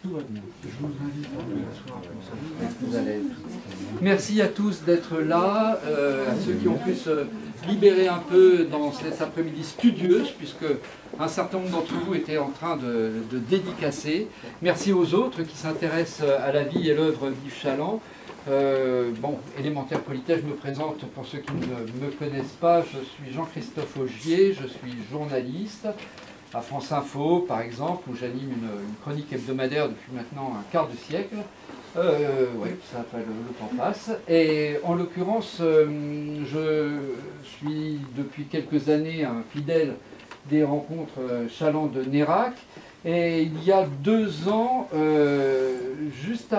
Tout va bien. Je vous invite à vous asseoir. Merci à tous d'être là, à ceux qui ont pu se libérer un peu dans cette après-midi studieuse, puisque un certain nombre d'entre vous étaient en train de dédicacer. Merci aux autres qui s'intéressent à la vie et l'œuvre d'Yves Chaland. Bon, élémentaire politesse, je me présente pour ceux qui ne me connaissent pas. Je suis Jean-Christophe Augier, je suis journaliste à France Info, par exemple, où j'anime une chronique hebdomadaire depuis maintenant un quart de siècle. Oui, ça, le temps passe. Et en l'occurrence, je suis depuis quelques années un fidèle des rencontres Chaland de Nérac. Et il y a 2 ans, juste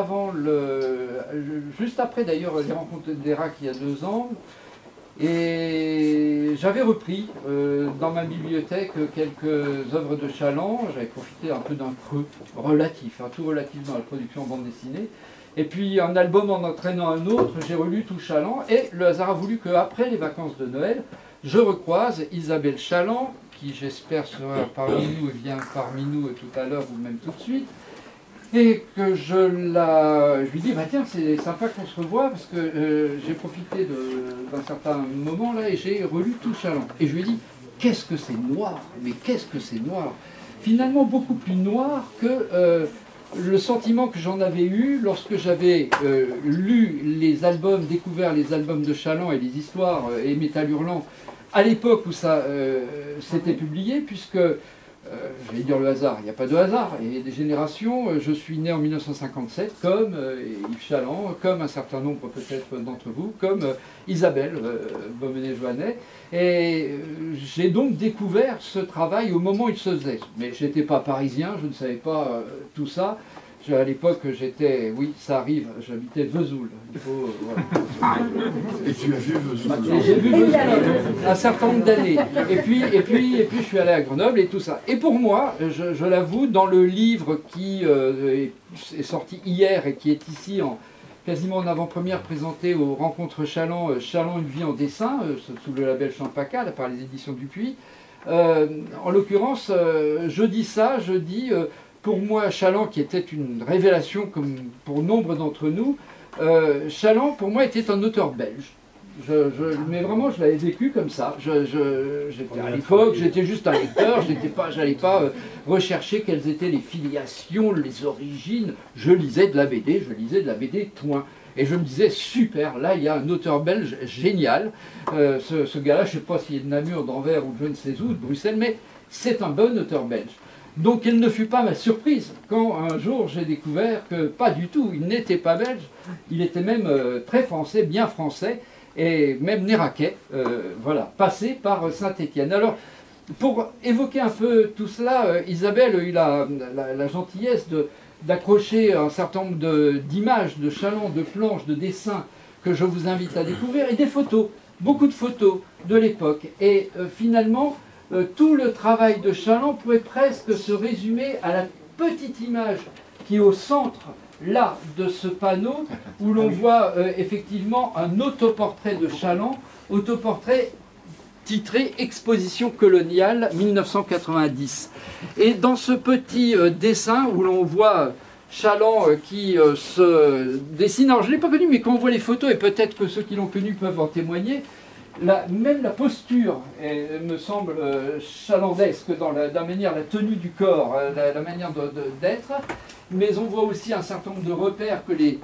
après d'ailleurs les rencontres de Nérac il y a 2 ans, et j'avais repris dans ma bibliothèque quelques œuvres de Chaland. J'avais profité un peu d'un creux relatif, tout relatif dans la production bande dessinée. Et puis un album en entraînant un autre, j'ai relu tout Chaland, et le hasard a voulu qu'après les vacances de Noël, je recroise Isabelle Chaland, qui j'espère sera parmi nous et vient parmi nous tout à l'heure ou même tout de suite, et que je lui dis, bah tiens, c'est sympa qu'on se revoie, parce que j'ai profité d'un certain moment là, et j'ai relu tout Chaland. Et je lui dis, qu'est-ce que c'est noir, mais qu'est-ce que c'est noir. Finalement beaucoup plus noir que le sentiment que j'en avais eu lorsque j'avais lu les albums, découvert les albums de Chaland et les histoires et Métal Hurlant, à l'époque où ça s'était publié, puisque, je vais dire le hasard, il n'y a pas de hasard, il y a des générations, je suis né en 1957, comme Yves Chaland, comme un certain nombre peut-être d'entre vous, comme Isabelle Beaumenet-Joannet, et j'ai donc découvert ce travail au moment où il se faisait. Mais je n'étais pas parisien, je ne savais pas tout ça. À l'époque, j'étais, oui, ça arrive, j'habitais Vesoul. Voilà. Et tu as vu Vesoul? J'ai vu Vesoul un certain nombre d'années. Et puis, je suis allé à Grenoble et tout ça. Et pour moi, je l'avoue, dans le livre qui est sorti hier et qui est ici quasiment en avant-première présenté aux rencontres Chaland, Chaland une vie en dessin, sous le label Champacal, par les éditions Dupuis. En l'occurrence, je dis... Pour moi, Chaland, qui était une révélation comme pour nombre d'entre nous, Chaland, pour moi, était un auteur belge. Mais vraiment, je l'avais vécu comme ça. À l'époque, j'étais juste un lecteur, je n'allais pas rechercher quelles étaient les filiations, les origines. Je lisais de la BD, point. Et je me disais, super, là, il y a un auteur belge génial. Ce gars-là, je ne sais pas s'il est de Namur, d'Anvers ou de je ne sais où, de Bruxelles, mais c'est un bon auteur belge. Donc quelle ne fut pas ma surprise quand un jour j'ai découvert que pas du tout, il n'était pas belge, il était même très français, bien français, et même néraquais, voilà, passé par Saint-Étienne. Alors, pour évoquer un peu tout cela, Isabelle a eu la gentillesse d'accrocher un certain nombre d'images, de Chaland, de planches, de dessins que je vous invite à découvrir, et des photos, beaucoup de photos de l'époque. Et finalement, tout le travail de Chaland pourrait presque se résumer à la petite image qui est au centre, là, de ce panneau, où l'on voit effectivement un autoportrait de Chaland, autoportrait titré « Exposition coloniale 1990 ». Et dans ce petit dessin où l'on voit Chaland qui se dessine, alors je ne l'ai pas connu, mais quand on voit les photos, et peut-être que ceux qui l'ont connu peuvent en témoigner, même la posture me semble chalandesque dans la manière, la tenue du corps, la manière d'être, mais on voit aussi un certain nombre de repères que les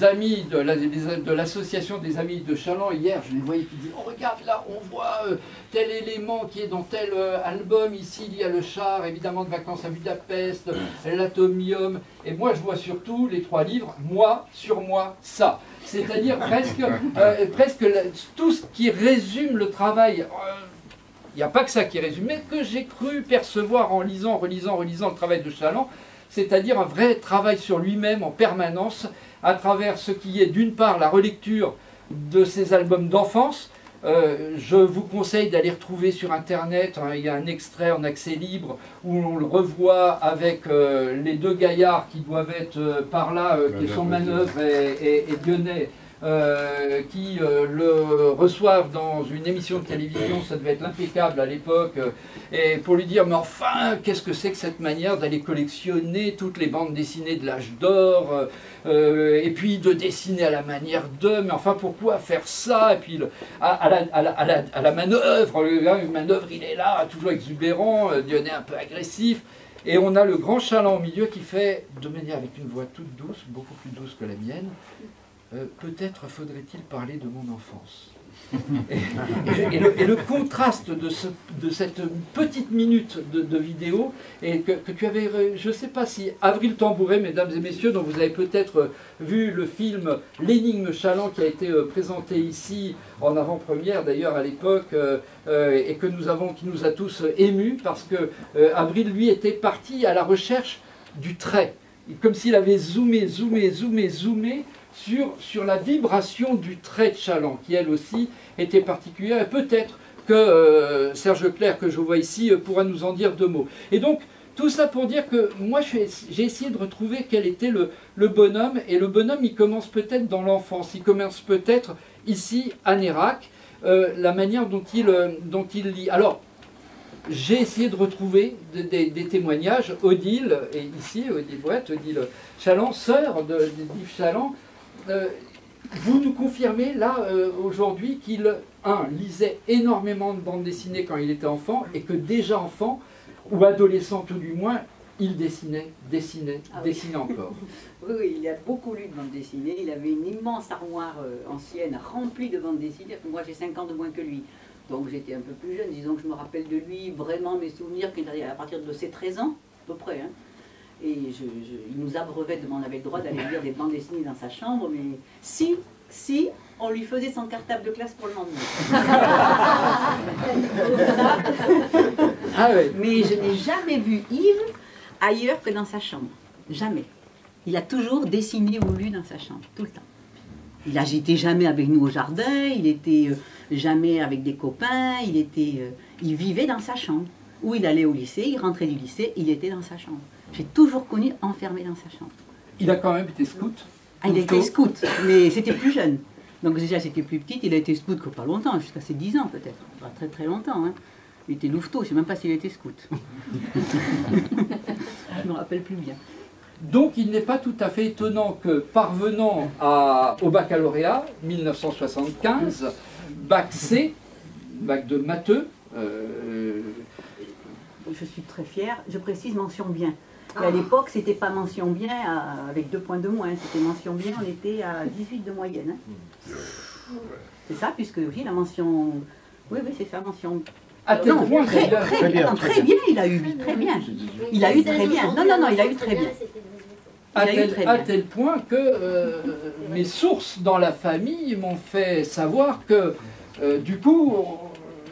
amis de l'association des amis de Chaland, hier, je les voyais qui disaient, oh regarde là, on voit tel élément qui est dans tel album, ici il y a le char, évidemment de vacances à Budapest, l'atomium, et moi je vois surtout les 3 livres, moi, sur moi, ça. C'est-à-dire presque tout ce qui résume le travail. Il n'y a pas que ça qui résume, mais que j'ai cru percevoir en lisant, relisant le travail de Chaland, c'est-à-dire un vrai travail sur lui-même en permanence, à travers ce qui est d'une part la relecture de ses albums d'enfance. Je vous conseille d'aller retrouver sur internet, il y a un extrait en accès libre où on le revoit avec les 2 gaillards qui doivent être par là, qui sont Manœuvre et Dionnet, qui le reçoivent dans une émission de télévision, ça devait être l'impeccable à l'époque, et pour lui dire, mais enfin, qu'est-ce que c'est que cette manière d'aller collectionner toutes les bandes dessinées de l'âge d'or, et puis de dessiner à la manière d'eux, mais enfin, pourquoi faire ça? Et puis à la manœuvre, le gars, une manœuvre, il est là, toujours exubérant, Dionnet un peu agressif, et on a le grand Chaland au milieu qui fait, de manière avec une voix toute douce, beaucoup plus douce que la mienne, peut-être faudrait-il parler de mon enfance. Et le contraste de cette petite minute de vidéo, et que tu avais, je ne sais pas si Avril Tambouret, mesdames et messieurs, dont vous avez peut-être vu le film L'énigme Chaland qui a été présenté ici en avant-première d'ailleurs à l'époque, et qui nous a tous émus, parce que Avril, lui, était parti à la recherche du trait, comme s'il avait zoomé sur la vibration du trait de Chaland, qui elle aussi était particulière, et peut-être que Serge Leclerc, que je vois ici, pourra nous en dire 2 mots. Et donc, tout ça pour dire que moi, j'ai essayé de retrouver quel était le bonhomme, et le bonhomme, il commence peut-être dans l'enfance, il commence peut-être ici, à Nérac, la manière dont il lit. Alors, j'ai essayé de retrouver des témoignages. Odile, et ici, Odile Bouette, Odile Chaland, sœur d'Yves Chaland, vous nous confirmez là aujourd'hui qu'il lisait énormément de bandes dessinées quand il était enfant, et que déjà enfant, ou adolescent tout du moins, il dessinait encore. Oui, il a beaucoup lu de bandes dessinées, il avait une immense armoire ancienne remplie de bandes dessinées. Moi j'ai 5 ans de moins que lui, donc j'étais un peu plus jeune, disons que je me rappelle de lui vraiment mes souvenirs à partir de ses 13 ans, à peu près, hein. Et il nous abreuvait, on avait le droit d'aller lire des bandes dessinées dans sa chambre, mais si on lui faisait son cartable de classe pour le lendemain. Ah ouais. Mais je n'ai jamais vu Yves ailleurs que dans sa chambre. Jamais. Il a toujours dessiné ou lu dans sa chambre, tout le temps. Il n'était jamais avec nous au jardin, il était jamais avec des copains, il vivait dans sa chambre. Ou il allait au lycée, il rentrait du lycée, il était dans sa chambre. J'ai toujours connu enfermé dans sa chambre. Il a quand même été scout. Ah, il a été scout, mais c'était plus jeune. Donc déjà, c'était plus petite, il a été scout que pas longtemps, jusqu'à ses 10 ans peut-être. Pas très très longtemps. Hein. Il était louveteau, je ne sais même pas s'il était scout. Je ne me rappelle plus bien. Donc il n'est pas tout à fait étonnant que, parvenant au baccalauréat 1975, bac C, bac de matheux, je suis très fière, je précise mention bien. Et à l'époque, c'était pas mention bien avec 2 points de moins, c'était mention bien, on était à 18 de moyenne. Hein. C'est ça, puisque oui, la mention... Oui, c'est ça, mention... À tel point, très bien, il a eu, très bien. Il a eu très bien. Non, il a eu très bien. À tel point que mes sources dans la famille m'ont fait savoir que, du coup,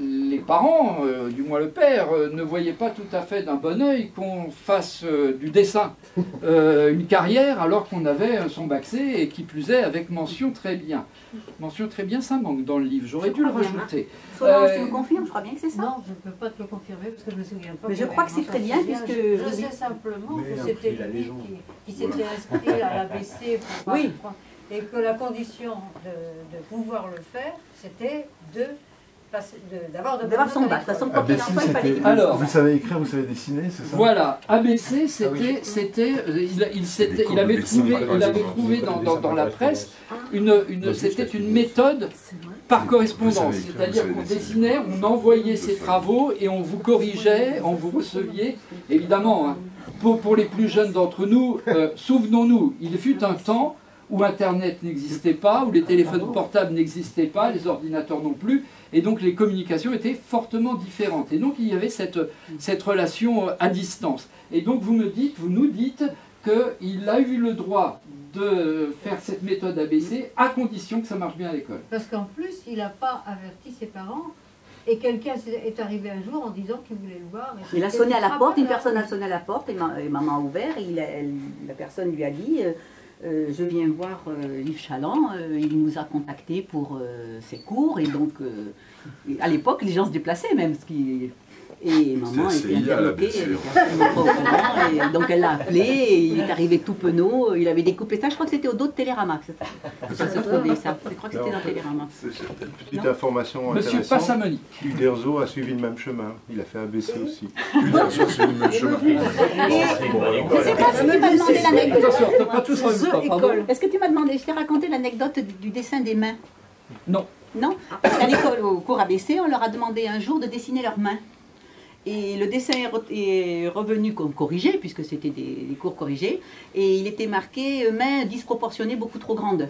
les parents, du moins le père, ne voyaient pas tout à fait d'un bon œil qu'on fasse du dessin une carrière alors qu'on avait son bac C, et qui plus est avec mention très bien. Mention très bien, ça manque dans le livre, j'aurais dû le rajouter. Solange, tu me confirmes, je crois bien que c'est ça. Non, je ne peux pas te le confirmer parce que je ne me souviens pas. Mais je crois que c'est très bien puisque... Je sais simplement que c'était lui qui s'était inscrit à l'ABC pour oui. Et que la condition de pouvoir le faire, c'était d'avoir son bac. De toute façon, quoi qu'il en soit, il fallait... Alors, vous savez écrire, vous savez dessiner, c'est ça? Voilà, ABC, c'était, il avait trouvé dans la presse, c'était une méthode par correspondance, c'est-à-dire qu'on dessinait, on envoyait ses travaux et on vous corrigeait, on vous receviez, évidemment, hein, pour les plus jeunes d'entre nous, souvenons-nous, il fut un temps où Internet n'existait pas, où les téléphones portables n'existaient pas, les ordinateurs non plus, et donc les communications étaient fortement différentes. Et donc il y avait cette relation à distance. Et donc vous nous dites qu'il a eu le droit de faire cette méthode ABC à condition que ça marche bien à l'école. Parce qu'en plus, il n'a pas averti ses parents. Et quelqu'un est arrivé un jour en disant qu'il voulait le voir. Il a sonné à la porte, une personne a sonné à la porte, et maman a ouvert, et la personne lui a dit... je viens voir Yves Chaland, il nous a contactés pour ses cours, et donc à l'époque les gens se déplaçaient même, Et maman était interloquée, elle était absolument pas au courant, et donc elle l'a appelé, et il est arrivé tout penaud, il avait découpé ça, je crois que c'était au dos de Télérama, c'est ça. Ça se trouvait, ça. Je crois que c'était dans Télérama. Petite information Monsieur intéressante. Passamoni. Uderzo a suivi le même chemin, il a fait ABC aussi. Uderzo a suivi le même chemin. Je ne sais pas si tu m'as demandé l'anecdote. Attention, t'as pas tous en même temps, pardon. Est-ce que tu m'as demandé, je t'ai raconté l'anecdote du dessin des mains? Non. Non, parce qu'à l'école, au cours ABC, on leur a demandé un jour de dessiner leurs mains. Et le dessin est revenu comme corrigé, puisque c'était des cours corrigés, et il était marqué mains disproportionnées, beaucoup trop grandes.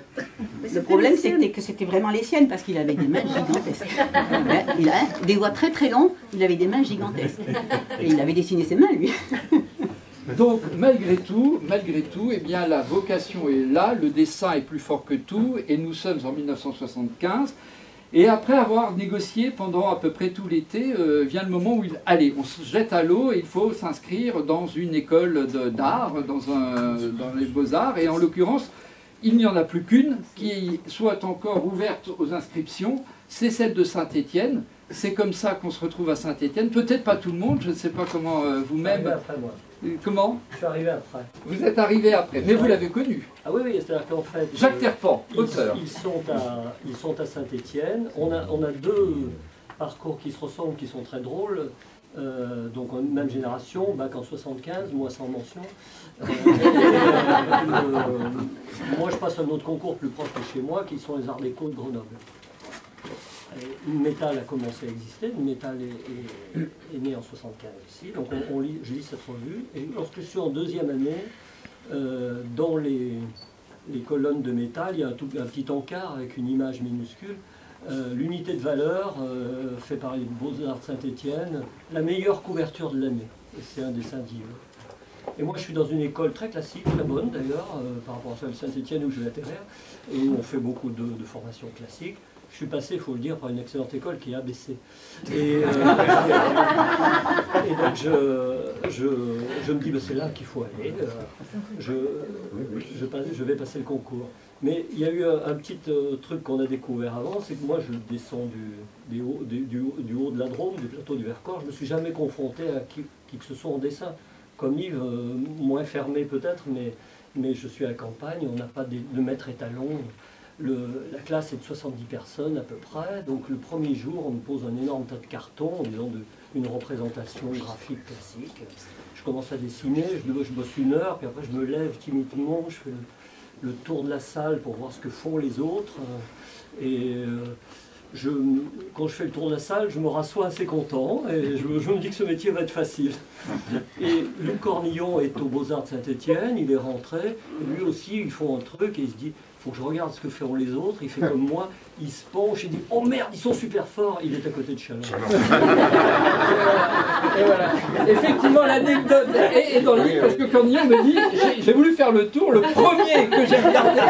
Le problème, c'était que c'était vraiment les siennes, parce qu'il avait des mains gigantesques. Il a des doigts très très longs, il avait des mains gigantesques. Et il avait dessiné ses mains, lui. Donc, malgré tout, eh bien, la vocation est là, le dessin est plus fort que tout, et nous sommes en 1975. Et après avoir négocié pendant à peu près tout l'été, vient le moment où allez, on se jette à l'eau et il faut s'inscrire dans une école d'art, dans les beaux-arts. Et en l'occurrence, il n'y en a plus qu'une qui soit encore ouverte aux inscriptions, c'est celle de Saint-Étienne. C'est comme ça qu'on se retrouve à Saint-Étienne. Peut-être pas tout le monde, je ne sais pas comment vous-même... Je suis arrivé après, moi. Comment? Je suis arrivé après. Vous êtes arrivé après, mais vous l'avez connu. Ah oui, oui, c'est-à-dire qu'en fait... Jacques Terpan, auteur. Ils sont à Saint-Étienne. On a deux parcours qui se ressemblent, qui sont très drôles. Donc même génération, bac en 75, moi sans mention. Moi je passe un autre concours plus proche de chez moi, qui sont les Arts Déco de Grenoble. Métal a commencé à exister, Métal est né en 75 ici, donc je lis cette revue, et lorsque je suis en deuxième année, dans les colonnes de Métal, il y a un petit encart avec une image minuscule, l'unité de valeur, fait par les Beaux-Arts de Saint-Étienne, la meilleure couverture de l'année, c'est un dessin d'Yves. Et moi je suis dans une école très classique, très bonne d'ailleurs, par rapport à celle de Saint-Étienne où je vais atterrir, et où on fait beaucoup de formations classiques. Je suis passé, il faut le dire, par une excellente école qui est ABC. Et donc je me dis, ben, c'est là qu'il faut aller. Je vais passer le concours. Mais il y a eu un petit truc qu'on a découvert avant, c'est que moi je descends du haut de la Drôme, du plateau du Vercors. Je ne me suis jamais confronté à qui que ce soit en dessin. Comme Yves, moins fermé peut-être, mais je suis à la campagne, on n'a pas de maître étalon. La classe est de 70 personnes à peu près, donc le premier jour on me pose un énorme tas de cartons en disant une représentation graphique classique. Je commence à dessiner, je bosse 1 heure, puis après je me lève timidement, je fais le tour de la salle pour voir ce que font les autres, et quand je fais le tour de la salle, je me rassois assez content, et je me dis que ce métier va être facile. Et Luc Cornillon est aux Beaux-Arts de Saint-Étienne, il est rentré, et lui aussi ils font un truc, et il se dit, faut que je regarde ce que font les autres, il fait comme moi, il se penche et dit « Oh merde, ils sont super forts !» Il est à côté de Chalon. Et voilà. Effectivement, l'anecdote est dans le livre, parce que Cornillon me dit « J'ai voulu faire le tour, le premier que j'ai regardé,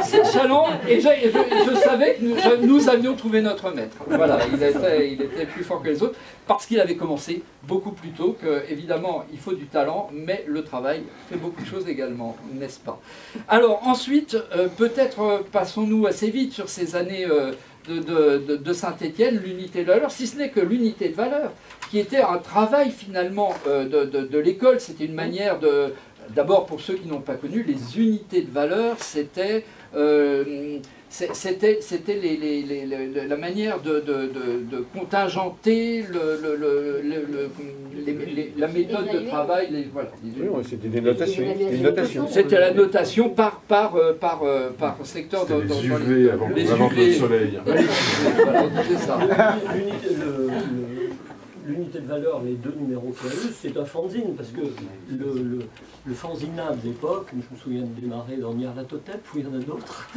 c'est Chalon, et je savais que nous avions trouvé notre maître. » Voilà, il était plus fort que les autres, parce qu'il avait commencé beaucoup plus tôt, que évidemment, il faut du talent, mais le travail fait beaucoup de choses également, n'est-ce pas? Alors ensuite, peut-être passons-nous assez vite sur ces années de Saint-Étienne, l'unité de valeur, si ce n'est que l'unité de valeur, qui était un travail finalement de l'école, c'était une manière de... D'abord, pour ceux qui n'ont pas connu, les unités de valeur, c'était la manière de contingenter la méthode de travail. Voilà, oui, c'était des notations. C'était la notation par secteur dans les UV avant le soleil. Voilà, on disait ça. L'unité de valeur, les 2 numéros qu'il y a eu, c'est un fanzine, parce que le fanzinable d'époque, je me souviens de démarrer dans Nyarlathotep, où il y en a d'autres.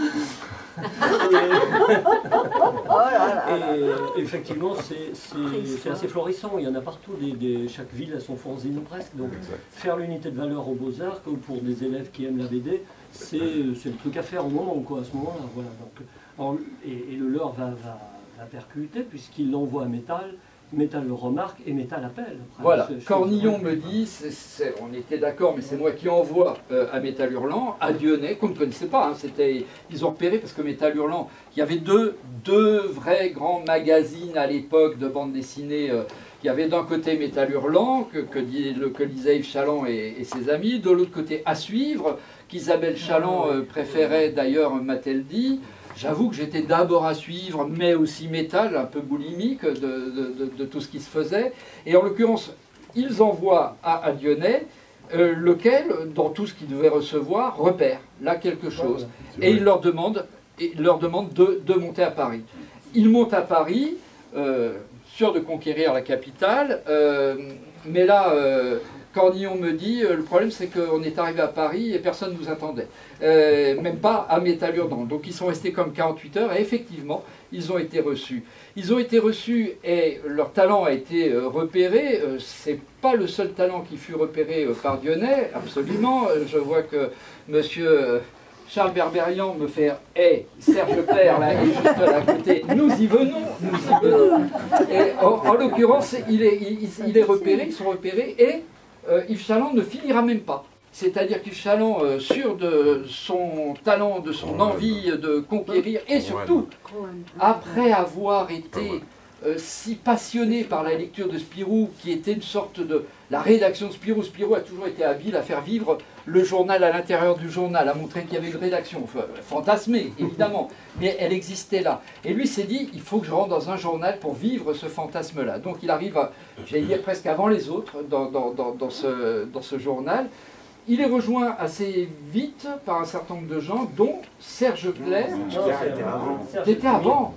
Et effectivement, c'est assez florissant, il y en a partout, chaque ville a son fanzine presque, donc faire l'unité de valeur aux Beaux-Arts, comme pour des élèves qui aiment la BD, c'est le truc à faire au moment, quoi, à ce moment-là. Voilà. Donc, et le leur va percuter, puisqu'il l'envoie à Métal. Métal le remarque et Métal appelle. Voilà, Cornillon me dit, on était d'accord, mais c'est moi qui envoie à Métal Hurlant, à Dieunay, qu'on ne connaissait pas, hein, ils ont repéré, parce que Métal Hurlant, il y avait deux vrais grands magazines à l'époque de bande dessinée Il y avait d'un côté Métal Hurlant, que lisait Yves Chaland et ses amis, de l'autre côté À Suivre, qu'Isabelle Chaland préférait d'ailleurs, m'a-t-elle dit. J'avoue que j'étais d'abord À Suivre, mais aussi Métal, un peu boulimique de tout ce qui se faisait. Et en l'occurrence, ils envoient à Dionnet, lequel, dans tout ce qu'il devait recevoir, repère là quelque chose. Et il leur demande de monter à Paris. Ils montent à Paris, sûr de conquérir la capitale, mais là, Cornillon me dit, le problème c'est qu'on est arrivé à Paris et personne ne nous attendait, même pas à Métal Hurlant. Donc ils sont restés comme 48 heures et effectivement, ils ont été reçus. Ils ont été reçus et leur talent a été repéré. C'est pas le seul talent qui fut repéré par Dionnet, absolument. Je vois que monsieur Charles Berberian me fait « Hey, Serge Clair, là, est juste là à côté, nous y venons, nous y venons ». Et en l'occurrence, il est repéré, ils sont repérés, et Yves Chaland ne finira même pas. C'est-à-dire qu'Yves Chaland, sûr de son talent, de son envie de conquérir, et surtout, après avoir été si passionné par la lecture de Spirou, qui était une sorte de... La rédaction de Spirou, Spirou a toujours été habile à faire vivre le journal à l'intérieur du journal, à montrer qu'il y avait une rédaction, enfin, fantasmée, évidemment, mais elle existait là. Et lui s'est dit, il faut que je rentre dans un journal pour vivre ce fantasme-là. Donc il arrive, j'allais dire presque avant les autres, dans ce journal. Il est rejoint assez vite par un certain nombre de gens, dont Serge Clair. T'étais avant.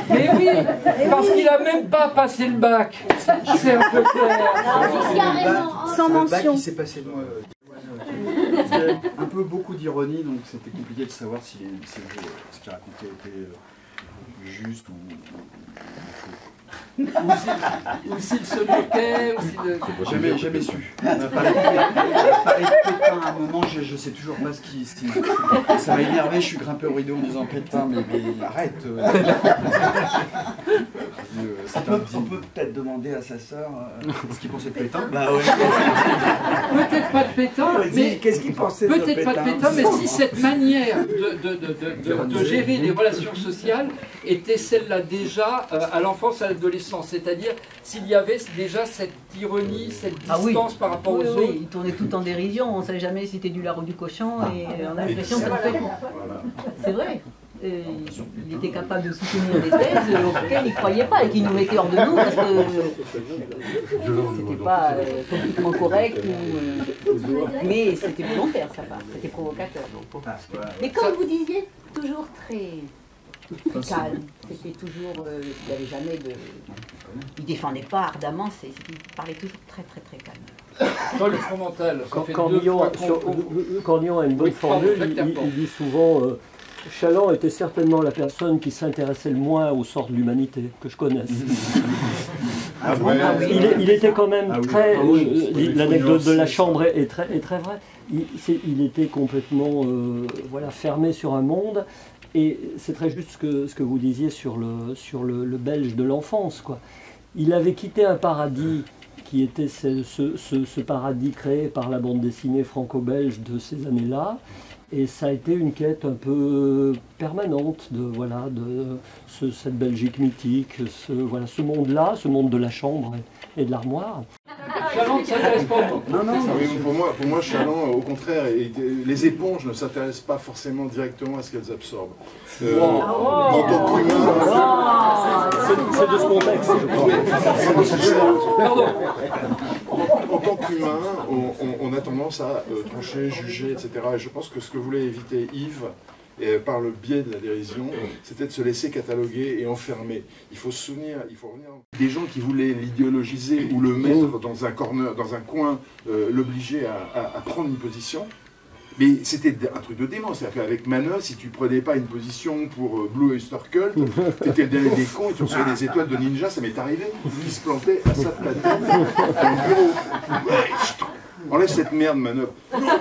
Mais oui, parce qu'il n'a même pas passé le bac, Serge Clair. Sans mention. Il s'est passé de moi. Un peu beaucoup d'ironie, donc c'était compliqué de savoir si ce qu'il racontait était juste ou ou s'il se moquait, ou s'il... Jamais su. On a parlé de Pétain à un moment, je sais toujours pas ce qui... Ça m'a énervé, je suis grimpé au rideau en disant Pétain, mais arrête. On peut peut-être demander à sa sœur ce qu'il pensait de Pétain. Bah ouais. Peut-être pas de Pétain, mais... Qu'est-ce qu'il pensait de Pétain? Peut-être pas de Pétain, mais si cette manière de gérer les relations sociales était celle-là déjà à l'enfance, à l'adolescence, c'est-à-dire s'il y avait déjà cette ironie, cette distance par rapport aux autres. Oui, il tournait tout en dérision, on ne savait jamais si c'était du lard ou du cochon, et on a l'impression qu'en fait, c'est vrai. Il était capable de soutenir des thèses auxquelles il ne croyait pas et qui nous mettaient hors de nous parce que c'était pas politiquement correct, mais c'était volontaire sa part, c'était provocateur. Mais comme vous disiez, toujours très calme, c'était toujours, il n'y avait jamais de... Il ne défendait pas ardemment, il parlait toujours très calme. Dans le frontal, Cornillon a une bonne formule, il dit souvent... Chaland était certainement la personne qui s'intéressait le moins au sort de l'humanité que je connaisse. Il était quand même très... L'anecdote de la chambre est très vraie. Il était complètement fermé sur un monde. Et c'est très juste ce que vous disiez sur le Belge de l'enfance, quoi. Il avait quitté un paradis qui était ce paradis créé par la bande dessinée franco-belge de ces années-là. Et ça a été une quête un peu permanente de cette Belgique mythique, ce monde-là, ce monde de la chambre et de l'armoire. Chaland ne s'intéresse pas au monde. Pour moi, Chaland, au contraire, les éponges ne s'intéressent pas forcément directement à ce qu'elles absorbent. En tant qu'humain... C'est de ce contexte, je crois. En tant qu'humain, on a tendance à trancher, juger, etc. Et je pense que ce que voulait éviter Yves, et par le biais de la dérision, c'était de se laisser cataloguer et enfermer. Il faut se souvenir, il faut revenir. Des gens qui voulaient l'idéologiser ou le mettre dans un corner, dans un coin, l'obliger à prendre une position. Mais c'était un truc de dément, c'est-à-dire qu'avec Manos, si tu prenais pas une position pour Blue Oyster Cult, t'étais le dernier des cons et tu recevais des étoiles de ninja, ça m'est arrivé, qui se plantait à sa platine dans le bureau. Enlève cette merde, Manos. Voilà.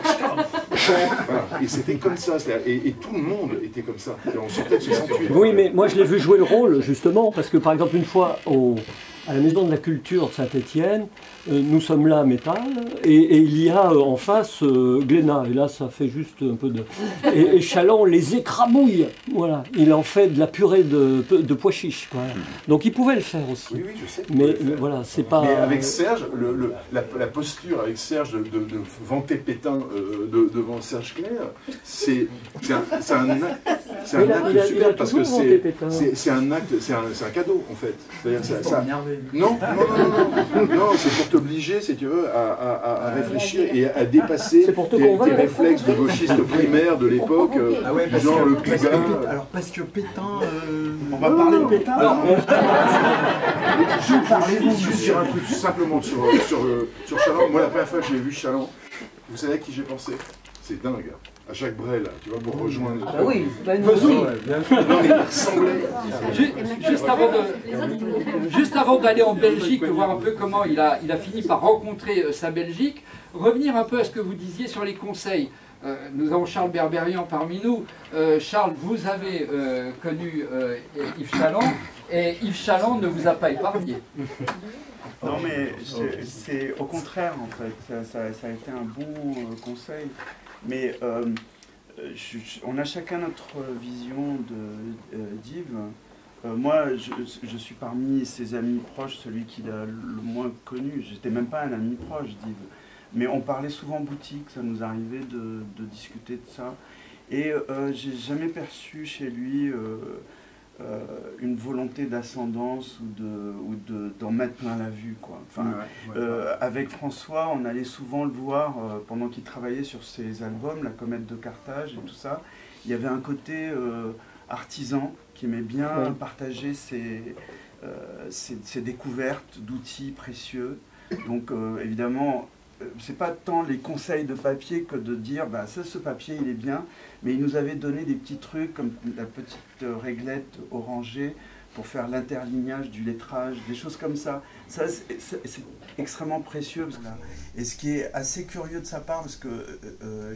Et c'était comme ça, et tout le monde était comme ça. On sortait de 68. Oui, mais moi je l'ai vu jouer le rôle, justement, parce que par exemple, une fois à la Maison de la Culture de Saint-Étienne, nous sommes là à Métal, et il y a en face Glénat, et là ça fait juste un peu de... Et Chaland les écrabouille, voilà, il en fait de la purée de pois chiches, quoi. Donc il pouvait le faire aussi. Oui, je sais. Mais voilà, c'est pas... Mais avec Serge, la posture avec Serge de vanter Pétain devant Serge Clair, c'est un acte super parce que c'est un acte, c'est un cadeau en fait. Non, c'est pour t'obliger, si tu veux, à réfléchir et à dépasser tes réflexes de gauchiste primaire de l'époque, genre le plus gars. Alors parce que Pétain, on va parler de Pétain. Juste sur un truc simplement sur Chaland. Moi, la première fois que j'ai vu Chaland, vous savez à qui j'ai pensé? C'est dingue. À Jacques Brel, tu vois, pour rejoindre. Ah oui, non, mais il ressemblait. Juste avant d'aller en Belgique, voir un peu comment il a fini par rencontrer sa Belgique, revenir un peu à ce que vous disiez sur les conseils. Nous avons Charles Berberian parmi nous. Charles, vous avez connu Yves Chaland, et Yves Chaland ne vous a pas épargné. Non mais c'est au contraire en fait, ça a été un bon conseil. Mais on a chacun notre vision d'Yves. Moi, je suis parmi ses amis proches, celui qu'il a le moins connu. J'étais même pas un ami proche d'Yves. Mais on parlait souvent en boutique, ça nous arrivait de discuter de ça. Et j'ai jamais perçu chez lui une volonté d'ascendance ou d'en mettre plein la vue, quoi. Enfin, avec François, on allait souvent le voir pendant qu'il travaillait sur ses albums, La Comète de Carthage et tout ça. Il y avait un côté artisan qui aimait bien partager ses découvertes d'outils précieux. Donc évidemment, c'est pas tant les conseils de papier que de dire bah ça, ce papier il est bien, mais il nous avait donné des petits trucs comme la petite réglette orangée pour faire l'interlignage du lettrage, des choses comme ça. Ça c'est extrêmement précieux. Et ce qui est assez curieux de sa part, parce que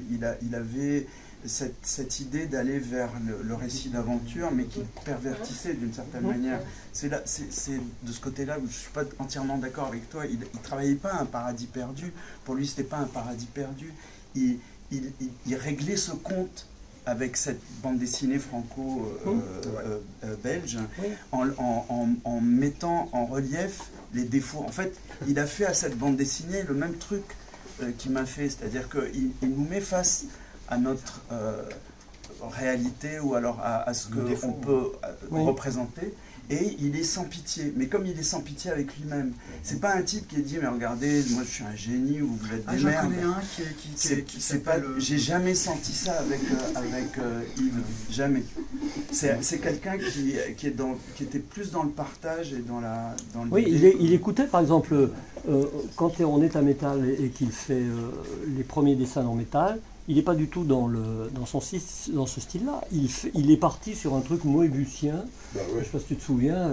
il avait cette idée d'aller vers le récit d'aventure, mais qui pervertissait d'une certaine manière. C'est de ce côté-là où je ne suis pas entièrement d'accord avec toi. Il ne travaillait pas un paradis perdu. Pour lui, ce n'était pas un paradis perdu. Il réglait ce compte avec cette bande dessinée franco-belge en mettant en relief les défauts. En fait, il a fait à cette bande dessinée le même truc qu'il m'a fait. C'est-à-dire qu'il nous met face à notre réalité ou alors à ce qu'on peut représenter, et il est sans pitié, mais comme il est sans pitié avec lui-même. C'est pas un type qui est dit mais regardez, moi je suis un génie ou vous êtes des merdes. J'en connais un qui pas. J'ai jamais senti ça avec Yves, jamais. C'est quelqu'un qui était plus dans le partage et dans le oui, il écoutait par exemple quand on est à métal et qu'il fait les premiers dessins en métal. Il n'est pas du tout dans ce style-là. Il est parti sur un truc moébusien, je ne sais pas si tu te souviens.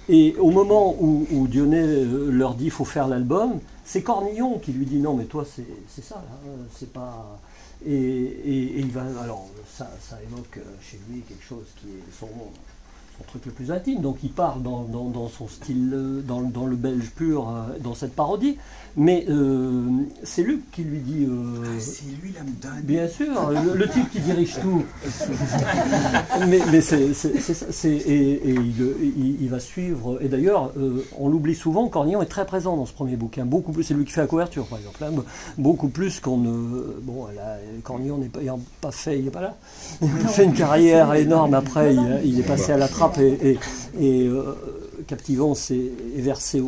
Et au moment où Dionnet leur dit qu'il faut faire l'album, c'est Cornillon qui lui dit non mais toi c'est ça, là, c'est pas... Et il va... Alors ça évoque chez lui quelque chose qui est son truc le plus intime, donc il part dans son style, dans le belge pur, dans cette parodie, mais c'est Luc qui lui dit... c'est lui l'âme donne. Bien sûr, le type qui dirige tout. mais c'est ça, et il va suivre, et d'ailleurs, on l'oublie souvent, Cornillon est très présent dans ce premier bouquin, beaucoup plus, c'est lui qui fait la couverture par exemple, hein, beaucoup plus qu'on ne... Bon, là, Cornillon n'est pas fait, il n'est pas là, il a fait une carrière énorme après, il est passé à la trappe, et Captivance est versé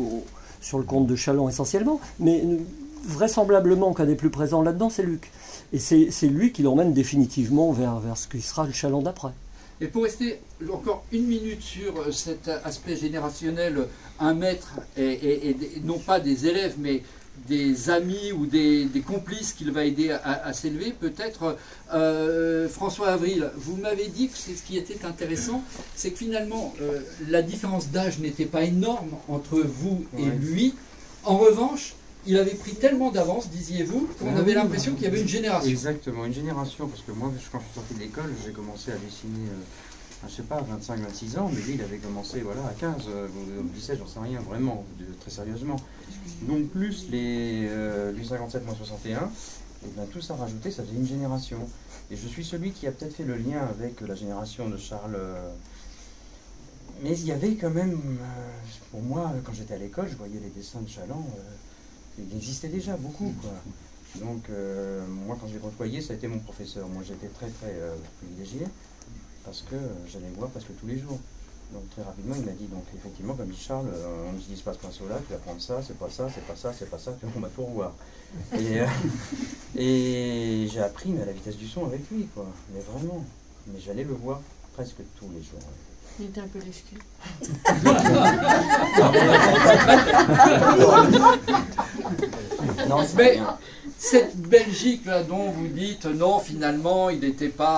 sur le compte de Chaland essentiellement, mais vraisemblablement qu'un des plus présents là-dedans c'est Luc, et c'est lui qui l'emmène définitivement vers ce qui sera le Chaland d'après. Et pour rester encore une minute sur cet aspect générationnel, un maître et non pas des élèves mais des amis ou des complices qu'il va aider à s'élever, peut-être. François Avril, vous m'avez dit que c'est ce qui était intéressant, c'est que finalement la différence d'âge n'était pas énorme entre vous et lui. En revanche, il avait pris tellement d'avance, disiez-vous, qu'on avait l'impression qu'il y avait une génération. Exactement, une génération, parce que moi, quand je suis sorti de l'école, j'ai commencé à dessiner je sais pas, 25, 26 ans, mais lui, il avait commencé voilà, à 15, 17, j'en sais rien, vraiment, très sérieusement. Donc plus les 57 moins 61, et bien tout ça rajouté, ça faisait une génération. Et je suis celui qui a peut-être fait le lien avec la génération de Charles. Mais il y avait quand même, pour moi, quand j'étais à l'école, je voyais les dessins de Chaland, il existait déjà beaucoup, quoi. Donc moi, quand j'ai côtoyé, ça a été mon professeur. Moi, j'étais très privilégié, parce que j'allais voir presque tous les jours. Donc très rapidement, il m'a dit, donc effectivement, comme dit Charles, on n'utilise pas ce pinceau-là, tu vas prendre ça, c'est pas ça, c'est pas ça, c'est pas ça, on va tout revoir. Et j'ai appris, mais à la vitesse du son avec lui, quoi. Mais vraiment. Mais j'allais le voir presque tous les jours. Il était un peu lèche-cul. Non, mais cette Belgique-là dont vous dites, non, finalement,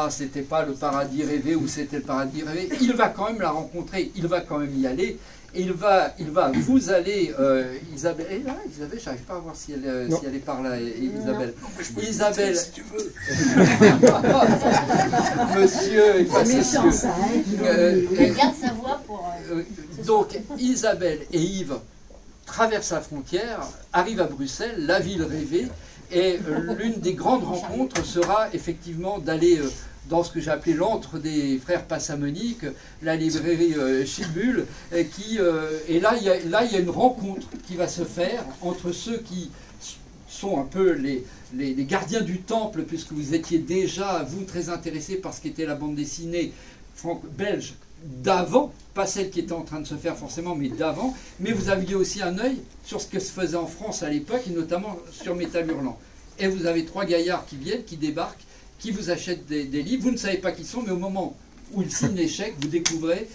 c'était pas le paradis rêvé ou c'était le paradis rêvé, il va quand même la rencontrer, il va quand même y aller. Et vous allez, Isabelle, et là, Isabelle, j'arrive pas à voir si elle est par là, Isabelle. Isabelle, si tu veux. Monsieur est facétieux. Il garde sa voix pour... Donc, Isabelle et Yves traversent la frontière, arrivent à Bruxelles, la ville rêvée, et l'une des grandes rencontres sera effectivement d'aller... dans ce que j'ai appelé l'antre des frères Passamonique, la librairie Chibule, et là il y a une rencontre qui va se faire entre ceux qui sont un peu les gardiens du temple, puisque vous étiez déjà, vous, très intéressés par ce qu'était la bande dessinée belge d'avant, pas celle qui était en train de se faire forcément, mais d'avant, mais vous aviez aussi un œil sur ce que se faisait en France à l'époque, et notamment sur Métal Hurlant. Et vous avez trois gaillards qui viennent, qui débarquent, qui vous achètent des livres, vous ne savez pas qui sont, mais au moment où ils signent l'échec, vous découvrez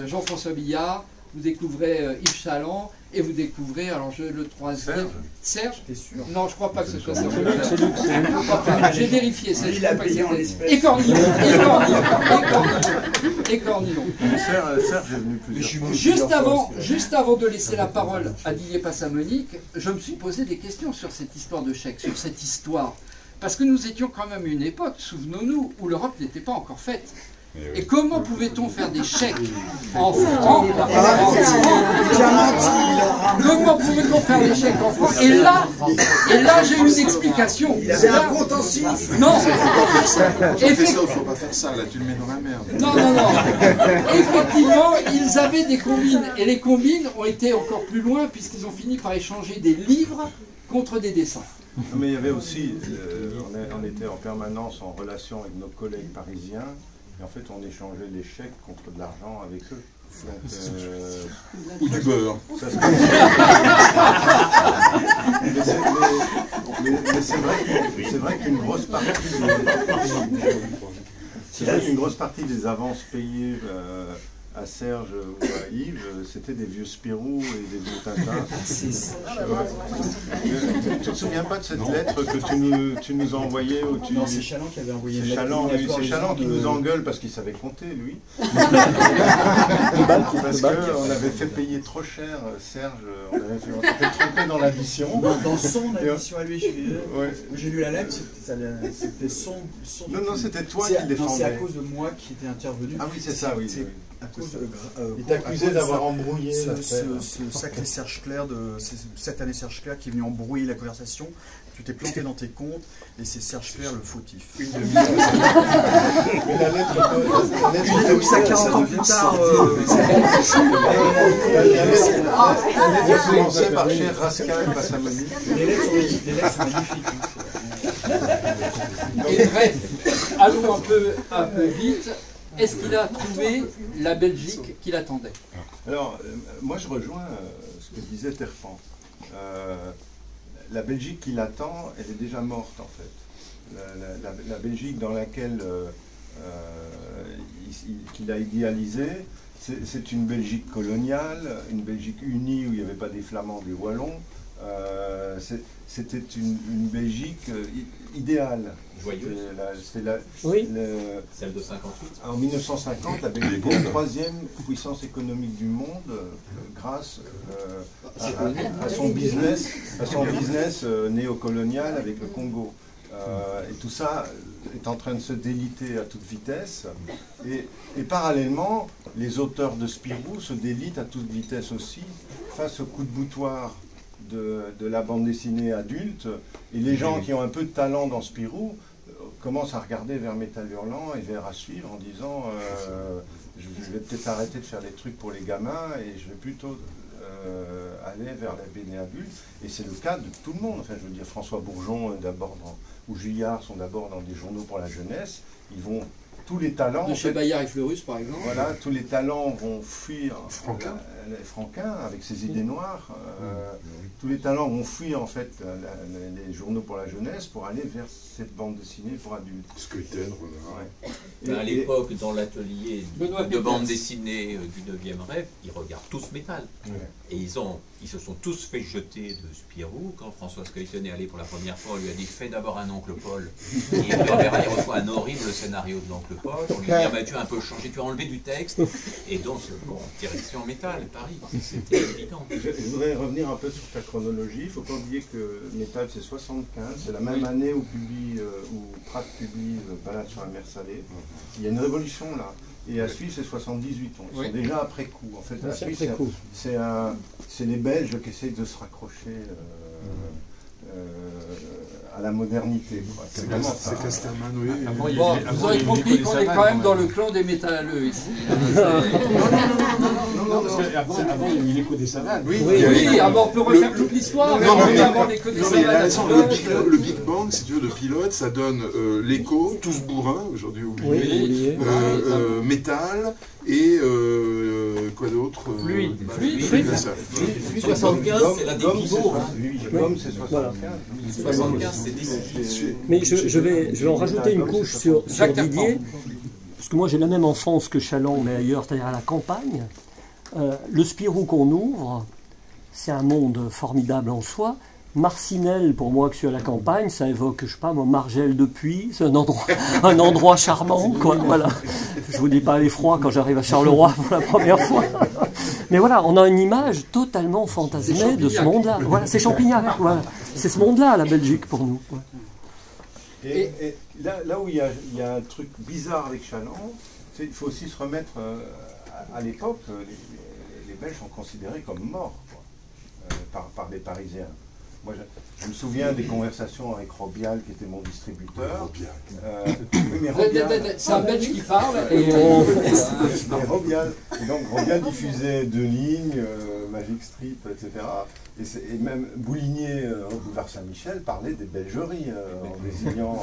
Jean-François Billard, vous découvrez Yves Chaland, et vous découvrez, alors le troisième... Serge. T'es sûr? Non, je ne crois pas que ce soit Serge. J'ai vérifié, c'est je crois pas que c'était... Et Cornillon. Serge est venu plusieurs fois. Juste avant de laisser la parole à Didier Passamonique, je me suis posé des questions sur cette histoire de chèque, sur cette histoire. Parce que nous étions quand même une époque, souvenons-nous, où l'Europe n'était pas encore faite. Et comment pouvait-on faire des chèques en francs? Comment pouvait-on faire des chèques en francs? Et là j'ai une explication. Il avait un compte en Suisse. Non. Professeur, il ne faut pas faire ça, là tu le mets dans la merde. Non. Effectivement, ils avaient des combines. Et les combines ont été encore plus loin, puisqu'ils ont fini par échanger des livres contre des dessins. Mais il y avait aussi, on était en permanence en relation avec nos collègues parisiens, et en fait on échangeait les chèques contre de l'argent avec eux. Ou du beurre. Mais c'est vrai qu'une grosse partie des avances payées à Serge ou à Yves, c'était des vieux Spirou et des vieux Tintin. Tu te souviens pas de cette lettre que tu nous as envoyée? Non, c'est Chaland qui avait envoyé une lettre. C'est Chaland qui nous engueule parce qu'il savait compter, lui. Parce qu'on avait fait payer trop cher Serge, on s'était trompé dans l'addition. Dans son addition à lui, j'ai lu la lettre, c'était son... Non, c'était toi qui le défendais. C'est à cause de moi qui était intervenu. Ah oui, c'est ça, oui. Il était accusé d'avoir embrouillé ce sacré Serge Clair, cette année Serge Clair qui est venu embrouiller la conversation. Tu t'es planté dans tes comptes et c'est Serge Clair le fautif. Mais la lettre, ça 40 ans plus tard. La lettre commençait par cher Rascal Passamonique. Les lettres sont magnifiques. Et bref, allons un peu vite. Est-ce qu'il a trouvé la Belgique qu'il attendait? Alors, moi je rejoins ce que disait Terpan. La Belgique qui l'attend, elle est déjà morte en fait. La Belgique dans laquelle qu'il a idéalisée, c'est une Belgique coloniale, une Belgique unie où il n'y avait pas des Flamands, des Wallons. C'était une Belgique idéale. Joyeuse. Celle de 58. En 1950, la Belgique est la troisième puissance économique du monde grâce à son business néocolonial avec le Congo. Et tout ça est en train de se déliter à toute vitesse. Et parallèlement, les auteurs de Spirou se délitent à toute vitesse aussi, face au coup de boutoir de la bande dessinée adulte. Et les gens qui ont un peu de talent dans Spirou commencent à regarder vers Métal Hurlant et vers À Suivre en disant je vais peut-être arrêter de faire des trucs pour les gamins et je vais plutôt aller vers la BD adulte. Et c'est le cas de tout le monde. Enfin, je veux dire, François Bourgeon ou Juillard sont d'abord dans des journaux pour la jeunesse. Ils vont, tous les talents... De chez Bayard et Fleurus, par exemple. Voilà, tous les talents vont fuir Franquin avec ses idées noires. Tous les talents vont fuir en fait les journaux pour la jeunesse pour aller vers cette bande dessinée pour adultes. Sculpten, À l'époque, dans l'atelier de bande dessinée du 9e rêve, ils regardent tous Métal. Et ils se sont tous fait jeter de Spirou. Quand François Sculpten est allé pour la première fois, on lui a dit « Fais d'abord un Oncle Paul ». Et il reçoit un horrible scénario de l'Oncle Paul. On lui dit « Tu as un peu changé, tu as enlevé du texte ». Et donc, direction Métal, Paris. C'était évident. Je voudrais revenir un peu sur ta chronologie. Il ne faut pas oublier que Métal, c'est 75. C'est la même année où Pratt publie Balade sur la mer salée. Il y a une révolution là. Et À Suivre, c'est 78. Ils sont déjà après coup. En fait, À Suivre, c'est les Belges qui essayent de se raccrocher à la modernité. C'est Casterman, oui. Bon, vous aurez compris qu'on est quand même dans le clan des métalleux ici. Non, parce qu'avant, il y a eu l'écho des savanes. Oui, avant on peut refaire toute l'histoire. Avant l'écho des savanes. Le Big Bang, si tu veux, de Pilote, ça donne l'écho, tous bourrins, aujourd'hui oublié, métal et quoi d'autre? Fluide. 75, c'est la décision. Gomme, c'est 75. 75, c'est décisif. Mais je vais en rajouter une couche sur Didier, parce que moi j'ai la même enfance que Chaland, mais ailleurs, c'est-à-dire à la campagne. Le Spirou qu'on ouvre, c'est un monde formidable en soi. Marcinelle, pour moi, que je suis à la campagne, ça évoque, je sais pas, moi, Margelle de Puy, c'est un endroit charmant, quoi, voilà. Je vous dis pas l'effroi quand j'arrive à Charleroi pour la première fois. Mais voilà, on a une image totalement fantasmée de ce monde-là. Voilà, c'est Champignac, voilà. C'est ce monde-là, la Belgique, pour nous. Et là où il y a un truc bizarre avec Chaland, il faut aussi se remettre à l'époque, les Belges sont considérés comme morts par les Parisiens. Moi, je me souviens des conversations avec Robial, qui était mon distributeur. C'est un Belge qui parle. Robial. Et donc Robial diffusait Deux Lignes, Magic Strip, etc. Et même Boulinier, boulevard Saint-Michel, parlait des belgeries en désignant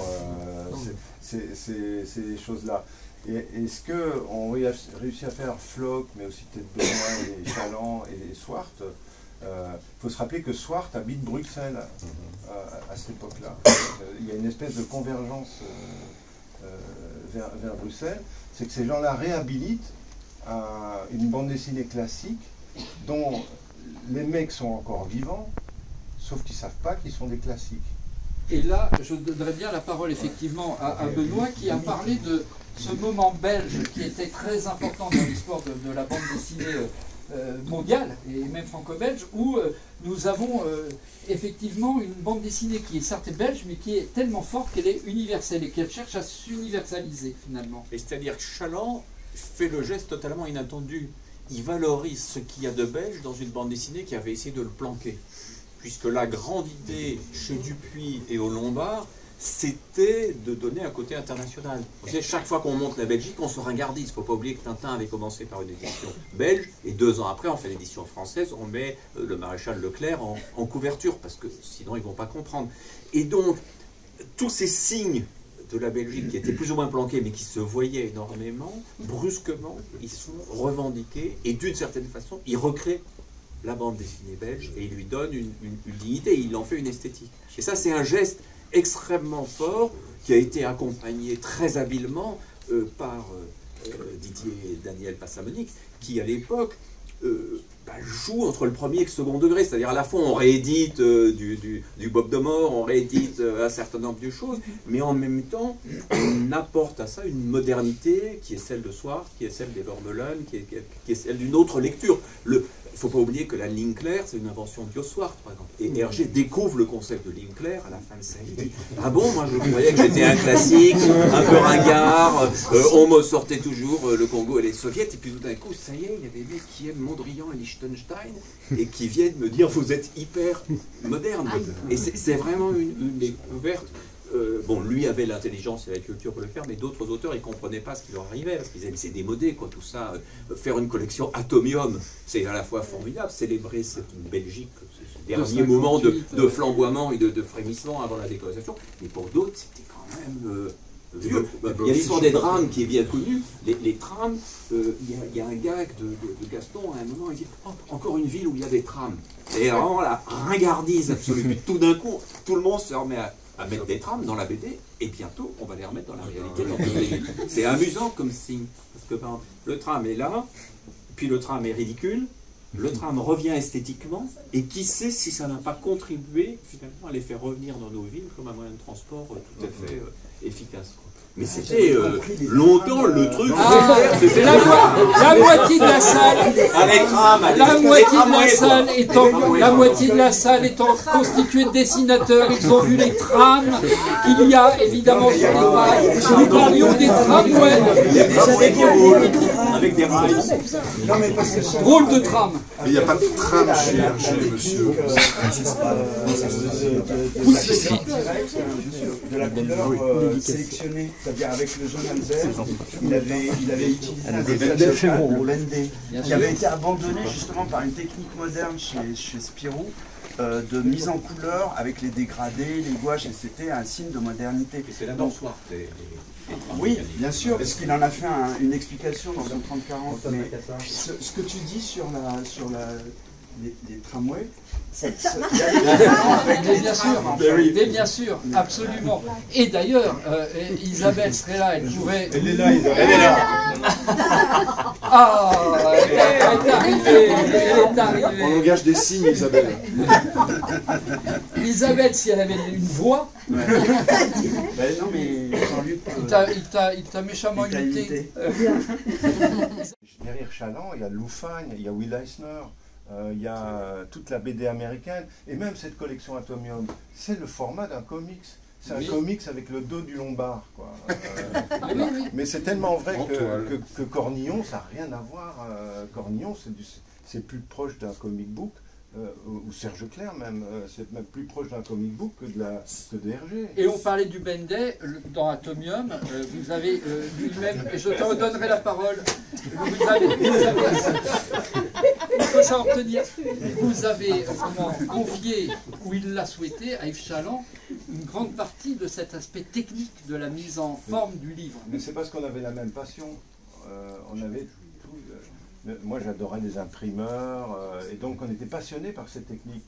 ces choses-là. Et ce qu'on réussit à faire Floch, mais aussi peut-être Benoît et Chaland et Swart, il faut se rappeler que Swart habite Bruxelles à cette époque-là. Il y a une espèce de convergence vers Bruxelles. C'est que ces gens-là réhabilitent une bande dessinée classique dont les mecs sont encore vivants, sauf qu'ils ne savent pas qu'ils sont des classiques. Et là, je donnerais bien la parole effectivement à Benoît qui a parlé de ce moment belge qui était très important dans l'histoire de la bande dessinée mondiale et même franco-belge, où nous avons effectivement une bande dessinée qui est certes belge, mais qui est tellement forte qu'elle est universelle et qu'elle cherche à s'universaliser finalement. Et c'est-à-dire que Chaland fait le geste totalement inattendu. Il valorise ce qu'il y a de belge dans une bande dessinée qui avait essayé de le planquer. Puisque la grande idée chez Dupuis et au Lombard, c'était de donner un côté international. Vous savez, chaque fois qu'on monte la Belgique, on se ringardise. Il ne faut pas oublier que Tintin avait commencé par une édition belge, et 2 ans après, on fait l'édition française, on met le maréchal Leclerc en couverture, parce que sinon ils ne vont pas comprendre. Et donc, tous ces signes de la Belgique qui étaient plus ou moins planqués, mais qui se voyaient énormément, brusquement, ils sont revendiqués, et d'une certaine façon, ils recréent la bande dessinée belge, et il lui donne une dignité, il en fait une esthétique. Et ça, c'est un geste extrêmement fort, qui a été accompagné très habilement par Didier et Daniel Passamonique, qui à l'époque joue entre le premier et le second degré, c'est-à-dire à la fois on réédite du Bob de Mort, on réédite un certain nombre de choses, mais en même temps on apporte à ça une modernité qui est celle de Swart, qui est celle des Vermeulen, qui est celle d'une autre lecture. ne faut pas oublier que la ligne claire, c'est une invention d'Oswald, par exemple. Et Hergé découvre le concept de ligne claire à la fin de sa vie. Il dit « Ah bon, moi je croyais que j'étais un classique, un peu ringard, on me sortait toujours le Congo et les soviets. » Et puis tout d'un coup, ça y est, il y a des mecs qui aiment Mondrian et Liechtenstein et qui viennent me dire « Vous êtes hyper moderne. » Et c'est vraiment une découverte. Bon, lui avait l'intelligence et la culture pour le faire, mais d'autres auteurs, ils ne comprenaient pas ce qui leur arrivait, parce qu'ils disaient, c'est démodé, quoi, tout ça. Faire une collection Atomium, c'est à la fois formidable, célébrer cette Belgique, ce dernier moment de flamboiement et de frémissement avant la décolonisation, mais pour d'autres, c'était quand même vieux. Il y a l'histoire des drames qui est bien connue. Les trams, il y a un gag de Gaston, à un moment, il dit, oh, encore une ville où il y a des trams. Et vraiment la ringardise absolue. Puis tout d'un coup, tout le monde se remet à mettre des trams dans la BD, et bientôt, on va les remettre dans la réalité. C'est amusant comme signe, parce que par exemple, le tram est là, puis le tram est ridicule, le tram revient esthétiquement, et qui sait si ça n'a pas contribué finalement à les faire revenir dans nos villes comme un moyen de transport tout à fait efficace. Mais c'était longtemps le truc. La moitié de la salle, la moitié de la salle étant constituée de dessinateurs. Ils ont vu les trams qu'il y a évidemment sur les pages. Nous parlions des tramways. Avec des rails. Drôle de tram. Il n'y a pas de tram chez Hergé, monsieur. De la couleur sélectionnée, c'est-à-dire avec le jaune alzère, il avait utilisé un défenseur, le Bendé, qui avait été abandonné justement par une technique moderne chez Spirou, de mise en couleur avec les dégradés, les gouaches, et c'était un signe de modernité. C'est la dansoire. Oui, bien sûr, parce qu'il en a fait une explication dans son 30-40. Mais ce que tu dis sur les tramways, mais bien sûr, absolument. Et d'ailleurs, Isabelle serait là, elle pourrait... Elle est là, Isabelle. Elle est là. Ah, elle est arrivée. On engage des signes, Isabelle. Isabelle, si elle avait une voix... non, mais il t'a méchamment imité. Derrière Chaland, il y a Loufagne, il y a Will Eisner. Il y a toute la BD américaine, et même cette collection Atomium, c'est le format d'un comics. C'est un comics avec le dos du Lombard, quoi. Mais c'est tellement vrai que Cornillon, ça n'a rien à voir. Cornillon, c'est plus proche d'un comic book, ou Serge Clair même, c'est même plus proche d'un comic book que de Hergé. Et on parlait du Bendé dans Atomium, vous avez lui-même, et je te redonnerai la parole, il faut savoir tenir, vous avez confié, ou il l'a souhaité, à Yves Chaland, une grande partie de cet aspect technique de la mise en forme du livre. Mais c'est parce qu'on avait la même passion, on avait tout... Moi, j'adorais les imprimeurs, et donc on était passionnés par cette technique.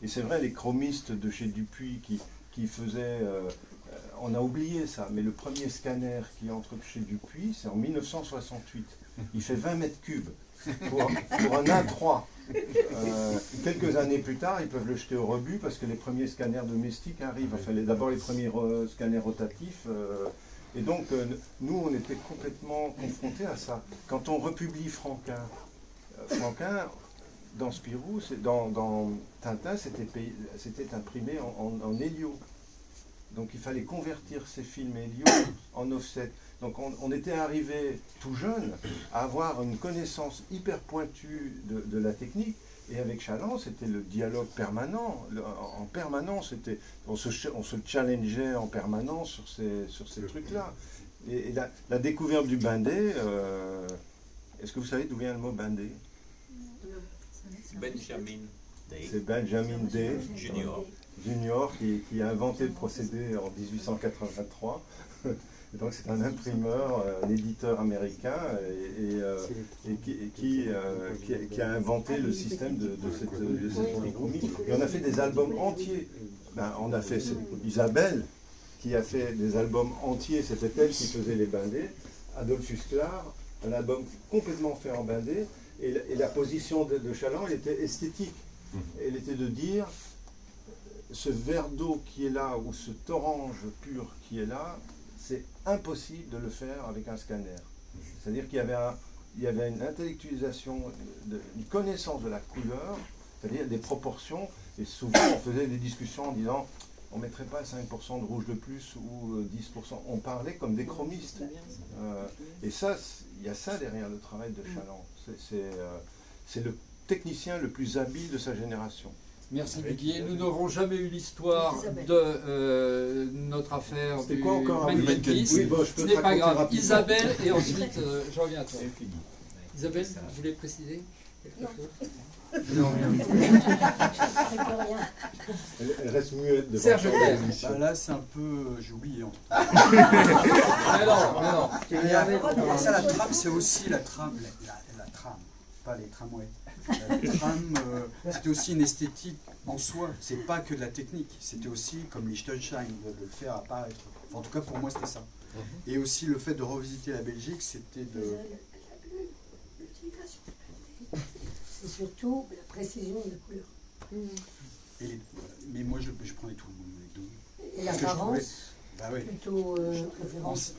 Et c'est vrai, les chromistes de chez Dupuis qui faisaient... on a oublié ça, mais le premier scanner qui entre chez Dupuis, c'est en 1968. Il fait 20 mètres cubes pour un A3. Quelques années plus tard, ils peuvent le jeter au rebut parce que les premiers scanners domestiques arrivent. Enfin, d'abord les premiers scanners rotatifs. Et donc, nous, on était complètement confrontés à ça. Quand on republie Franquin, dans Spirou, dans Tintin, c'était imprimé en hélio. Donc, il fallait convertir ces films hélio en offset. Donc, on était arrivé tout jeune à avoir une connaissance hyper pointue de la technique. Et avec Chaland, c'était le dialogue permanent. En permanence, on se challengeait en permanence sur ces trucs-là. Et la découverte du Bendé, est-ce que vous savez d'où vient le mot Bendé? Benjamin Day. C'est Benjamin Day Junior qui a inventé le procédé en 1883. Et donc c'est un imprimeur, un éditeur américain et qui a inventé le système de cette polychromie. Et on a fait des albums entiers. On a fait Isabelle qui a fait des albums entiers, c'était elle qui faisait les bindés. Adolphus Clar, un album complètement fait en bindé. Et la position de Chaland, elle était esthétique. Elle était de dire, ce verre d'eau qui est là, ou cet orange pur qui est là, c'est impossible de le faire avec un scanner. C'est-à-dire qu'il y avait il y avait une intellectualisation, une connaissance de la couleur, c'est-à-dire des proportions, et souvent on faisait des discussions en disant on ne mettrait pas 5% de rouge de plus ou 10%, on parlait comme des chromistes. Et ça, il y a ça derrière le travail de Chaland. C'est le technicien le plus habile de sa génération. Merci Didier. Nous n'aurons jamais eu l'histoire de notre affaire du Benventis. Oui, bon, ce n'est pas grave. Rapidement. Isabelle, et ensuite je reviens à toi. Isabelle, vous voulez préciser quelque chose? Non, rien. Elle reste muette devant Serge Clair. Bah là, c'est un peu... j'ai oublié. Mais non. Ça, la trame, c'est aussi la trame, la trame, pas les tramways. La trame, c'était aussi une esthétique en soi. C'est pas que de la technique. C'était aussi, comme Liechtenstein, de le faire apparaître. Enfin, en tout cas, pour moi, c'était ça. Et aussi, le fait de revisiter la Belgique, c'était de... C'est surtout la précision de la couleur. Mais moi, je prenais tout. Et l'apparence, bah oui. plutôt référence.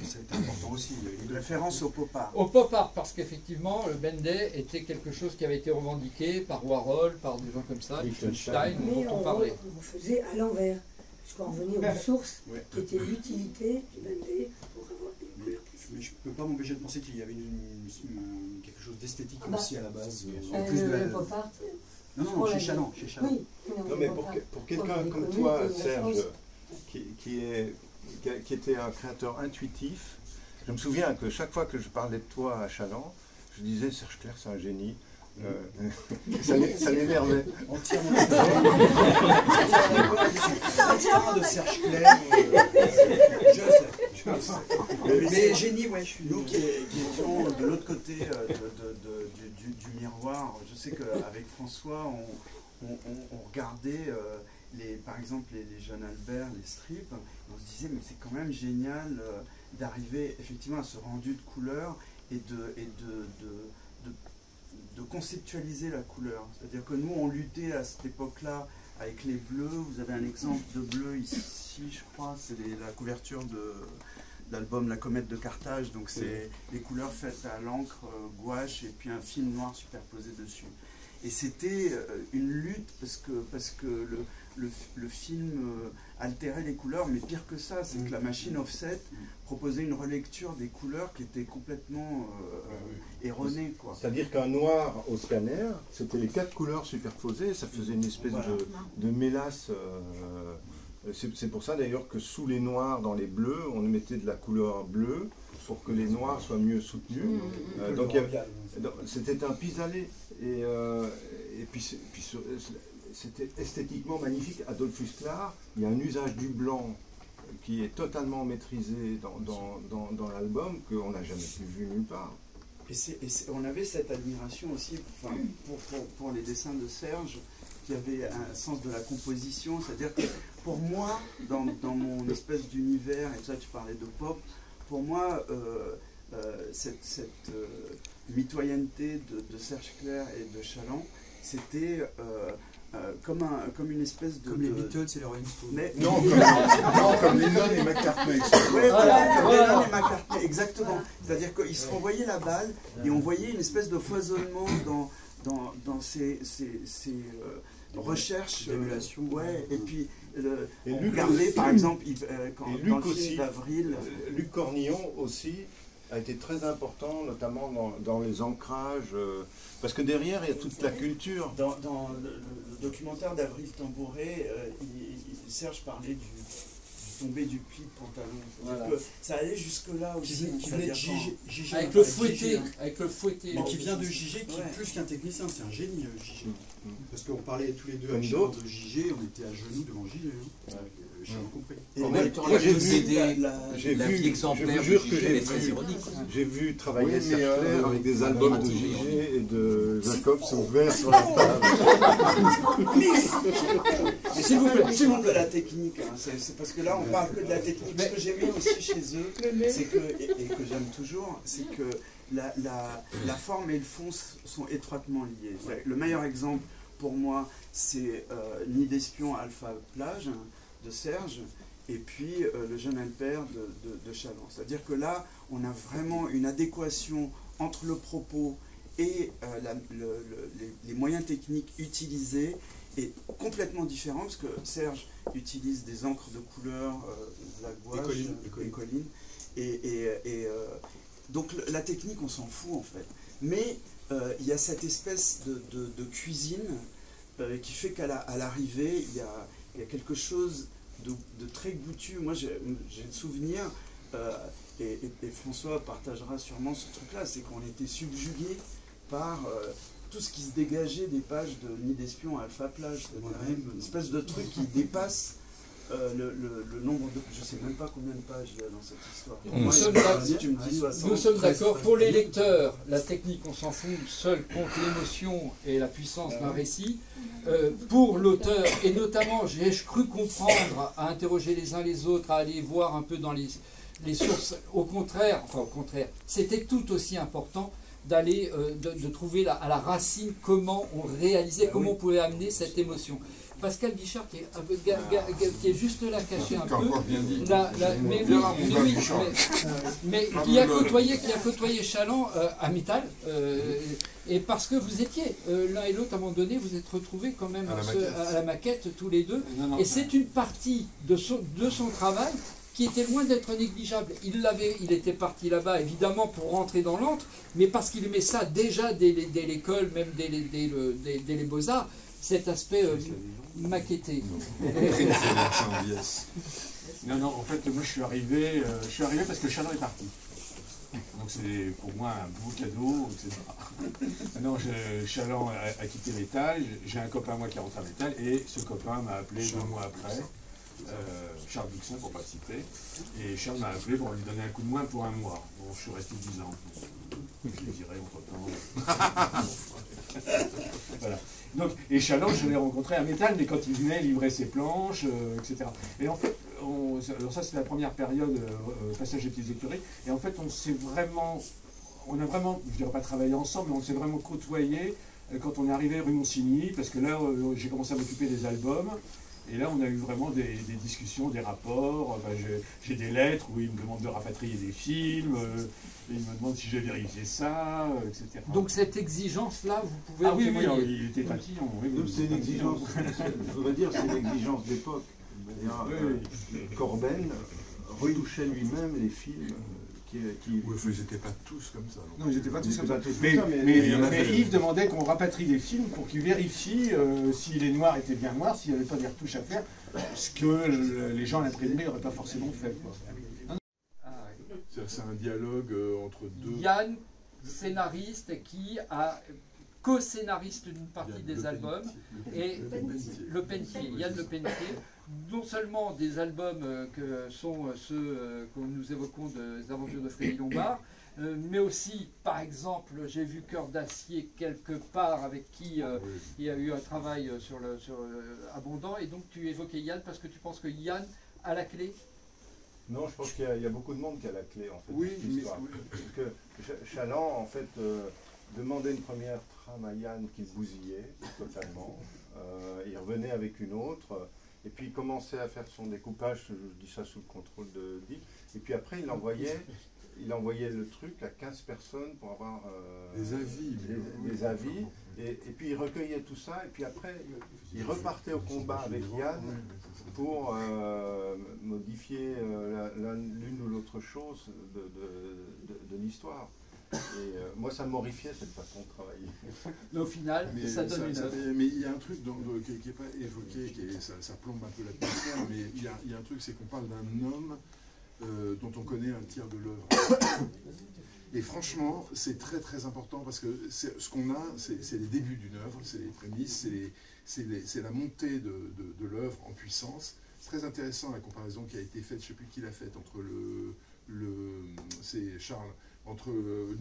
C'était important aussi. Référence au pop art. Au pop art, parce qu'effectivement, le Bendet était quelque chose qui avait été revendiqué par Warhol, par des gens comme ça, Liechtenstein, mais dont on parlait. on faisait à l'envers, puisqu'on revenait aux sources, qui étaient l'utilité du Bendet pour avoir des couleurs précises. Mais je ne peux pas m'empêcher de penser qu'il y avait quelque chose d'esthétique aussi à la base. Le pop art. Non, chez Chaland. Oui. Non, mais pour quelqu'un comme toi, Serge, qui était un créateur intuitif, je me souviens que chaque fois que je parlais de toi à Chaland, je disais Serge Clair, c'est un génie. Ça l'énervait. Entièrement de Serge Clair. Je sais. Mais génie, ouais, je suis. Nous qui étions de l'autre côté du miroir, je sais qu'avec François, on regardait par exemple les jeunes Albert, les strips, on se disait mais c'est quand même génial d'arriver effectivement à ce rendu de couleur et de conceptualiser la couleur. C'est-à-dire que nous, on luttait à cette époque-là avec les bleus. Vous avez un exemple de bleu ici, je crois, c'est la couverture de l'album La Comète de Carthage. Donc c'est les couleurs faites à l'encre gouache et puis un film noir superposé dessus. Et c'était une lutte parce que le film altérait les couleurs, mais pire que ça, c'est que la machine offset proposait une relecture des couleurs qui était complètement erronée. C'est-à-dire qu'un noir au scanner, c'était les 4 couleurs superposées, ça faisait une espèce de mélasse. C'est pour ça d'ailleurs que sous les noirs, dans les bleus, on mettait de la couleur bleue pour que les noirs soient mieux soutenus. Donc c'était un pis-aller. Et puis c'était esthétiquement magnifique. Adolphus Clar, il y a un usage du blanc qui est totalement maîtrisé dans l'album qu'on n'a jamais vu nulle part. On avait cette admiration aussi pour les dessins de Serge, qui avait un sens de la composition, c'est-à-dire que pour moi, dans mon espèce d'univers, et ça tu parlais de pop, pour moi, cette mitoyenneté de Serge Clair et de Chaland, c'était comme une espèce de... Comme les Beatles et les Rolling Stones. Non, comme Lennon et McCartney. Oui, voilà, Lennon et McCartney, exactement. C'est-à-dire qu'ils se renvoyaient la balle et on voyait une espèce de foisonnement dans ces recherches d'émulation. Et puis on regardait par exemple dans le film d'Avril. Luc Cornillon aussi a été très important, notamment dans les ancrages, parce que derrière il y a toute la culture. Dans le documentaire d'Avril Tambouret, Serge parlait du tombé du pli de pantalon. Voilà. Ça allait jusque-là aussi. Qui venait de Gigé. Avec le fouetté. Avec le fouetté. Mais qui vient de Gigé, qui est plus qu'un technicien, c'est un génie, Gigé. Parce qu'on parlait tous les deux avec de Gigé, on était à genoux devant Gigé. J'ai compris. En même temps, la vie exemplaire de Gigé est très ironique. J'ai vu travailler Serge Clair avec des albums de Gigé et de Jacob ouverts sur la table. Mais s'il vous plaît, c'est de la technique. C'est parce que là, on parle que de la technique. Ce que j'aimais aussi chez eux, c'est que, et que j'aime toujours, c'est que la forme et le fond sont étroitement liés. Le meilleur exemple pour moi, c'est Nid d'espion Alpha Plage de Serge, et puis Le jeune Alpère de Chaland. C'est-à-dire que là, on a vraiment une adéquation entre le propos et les moyens techniques utilisés est complètement différent, parce que Serge utilise des encres de couleur, de la gouache, des collines, donc la technique on s'en fout en fait, mais il y a cette espèce de cuisine qui fait qu'à l'arrivée il y a quelque chose de très goûtu. Moi j'ai le souvenir, et François partagera sûrement ce truc-là, c'est qu'on était subjugué par tout ce qui se dégageait des pages de Nid d'espion à Alpha Plage, une espèce de truc qui dépasse le nombre de... Je ne sais même pas combien de pages il y a dans cette histoire. Nous sommes d'accord. Pour les lecteurs, la technique, on s'en fout, seul compte l'émotion et la puissance d'un récit. Pour l'auteur, et notamment, j'ai cru comprendre, à interroger les uns les autres, à aller voir un peu dans les sources, au contraire, c'était tout aussi important d'aller, de trouver à la racine comment on réalisait, comment on pouvait amener cette émotion. Pascal Guichard, qui est juste là, caché un peu, mais qui a côtoyé Chaland à Métal, et parce que vous étiez l'un et l'autre, à un moment donné, vous êtes retrouvés quand même à la maquette tous les deux, et c'est une partie de son travail qui était loin d'être négligeable. Il était parti là-bas, évidemment, pour rentrer dans l'antre, mais parce qu'il aimait ça déjà dès l'école, même dès les Beaux-Arts, cet aspect maquetté. Non, en fait, moi je suis arrivé parce que Chaland est parti. Donc c'est pour moi un beau cadeau, etc. Maintenant, Chaland a quitté Métal, j'ai un copain à moi qui est rentré à Métal, et ce copain m'a appelé 2 mois après. Charles Dixon pour participer, et Charles m'a appelé pour lui donner un coup de main pour 1 mois. Bon, je suis resté 10 ans. Je l'ai viré entre-temps. Voilà. Donc, et Chaland, je l'ai rencontré à Métal, mais quand il venait livrer ses planches, etc. Et en fait, alors ça c'est la première période, passage des petites écuries, et en fait on a vraiment, je dirais pas travaillé ensemble, mais on s'est vraiment côtoyé quand on est arrivé rue Monsigny, parce que là j'ai commencé à m'occuper des albums. Et là, on a eu vraiment des discussions, des rapports. Enfin, j'ai des lettres où il me demande de rapatrier des films, et il me demande si j'ai vérifié ça, etc. Donc cette exigence-là, vous pouvez... Ah oui, il était papillon. Oui, c'est une exigence, je voudrais dire, c'est une exigence d'époque. Corben retouchait lui-même les films. Oui, ils n'étaient pas tous comme ça. Non, ils n'étaient pas tous comme ça. Mais Yves demandait qu'on rapatrie des films pour qu'il vérifie si les noirs étaient bien noirs, s'il n'y avait pas des retouches à faire, ce que les gens à l'imprimerie n'auraient pas forcément fait. C'est un dialogue entre deux... Yann, scénariste, qui a co-scénariste d'une partie des albums, et Le Pentier, Yann Le Pentier, non seulement des albums que sont ceux que nous évoquons des aventures de Frédéric Lombard, mais aussi, par exemple, j'ai vu Cœur d'Acier quelque part, avec qui il y a eu un travail sur abondant, et donc tu évoquais Yann parce que tu penses que Yann a la clé. Non, je pense qu'il y a beaucoup de monde qui a la clé, en fait. Oui, parce que Chaland, en fait, demandait une première trame à Yann qui se bousillait totalement. Il revenait avec une autre. Et puis il commençait à faire son découpage, je dis ça sous le contrôle de Dick. Et puis après, il envoyait le truc à 15 personnes pour avoir des avis. Des avis. Et puis il recueillait tout ça. Et puis après, il repartait au combat avec Yann pour modifier l'une ou l'autre chose de l'histoire. Et moi, ça m'horrifiait cette façon de travailler. Mais au final, ça donne une œuvre. Mais il y a un truc qui n'est pas évoqué, ça plombe un peu l'atmosphère, mais il y a un truc, c'est qu'on parle d'un homme dont on connaît un tiers de l'œuvre. Et franchement, c'est très très important, parce que ce qu'on a, c'est les débuts d'une œuvre, c'est les prémices, c'est la montée de l'œuvre en puissance. C'est très intéressant la comparaison qui a été faite, je ne sais plus qui l'a faite, entre c'est Charles, entre